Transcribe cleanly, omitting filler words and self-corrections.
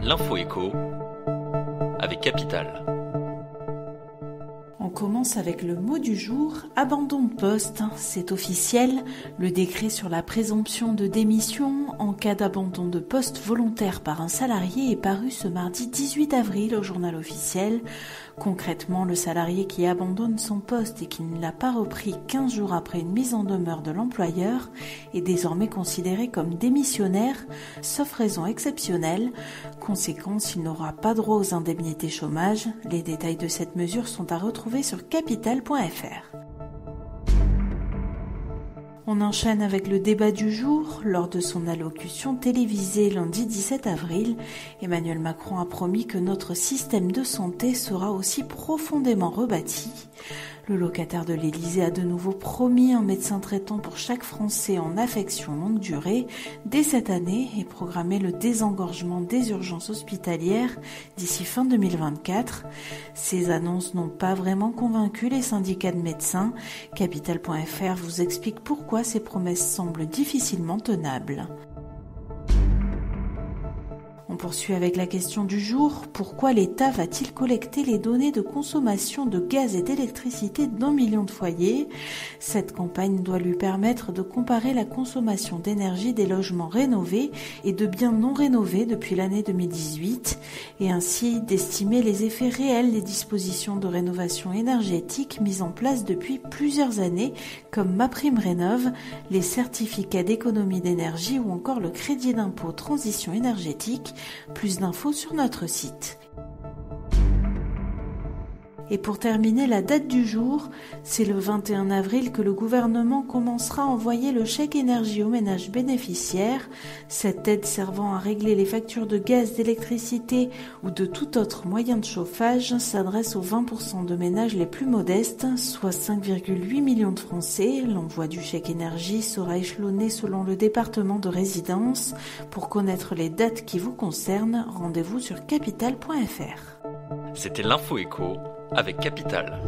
L'info écho avec Capital. On commence avec le mot du jour, abandon de poste. C'est officiel, le décret sur la présomption de démission en cas d'abandon de poste volontaire par un salarié est paru ce mardi 18 avril au journal officiel. Concrètement, le salarié qui abandonne son poste et qui ne l'a pas repris 15 jours après une mise en demeure de l'employeur est désormais considéré comme démissionnaire, sauf raison exceptionnelle. Conséquence, il n'aura pas droit aux indemnités chômage. Les détails de cette mesure sont à retrouver sur capital.fr. On enchaîne avec le débat du jour. Lors de son allocution télévisée lundi 17 avril, Emmanuel Macron a promis que notre système de santé sera aussi profondément rebâti. Le locataire de l'Élysée a de nouveau promis un médecin traitant pour chaque Français en affection longue durée dès cette année et programmé le désengorgement des urgences hospitalières d'ici fin 2024. Ces annonces n'ont pas vraiment convaincu les syndicats de médecins. Capital.fr vous explique pourquoi ces promesses semblent difficilement tenables. On poursuit avec la question du jour. Pourquoi l'État va-t-il collecter les données de consommation de gaz et d'électricité d'1 million de foyers ? Cette campagne doit lui permettre de comparer la consommation d'énergie des logements rénovés et de biens non rénovés depuis l'année 2018 et ainsi d'estimer les effets réels des dispositions de rénovation énergétique mises en place depuis plusieurs années comme MaPrimeRénov', les certificats d'économie d'énergie ou encore le crédit d'impôt transition énergétique. Plus d'infos sur notre site. Et pour terminer, la date du jour, c'est le 21 avril que le gouvernement commencera à envoyer le chèque énergie aux ménages bénéficiaires. Cette aide servant à régler les factures de gaz, d'électricité ou de tout autre moyen de chauffage s'adresse aux 20% de ménages les plus modestes, soit 5,8 millions de Français. L'envoi du chèque énergie sera échelonné selon le département de résidence. Pour connaître les dates qui vous concernent, rendez-vous sur capital.fr. C'était l'info écho avec Capital.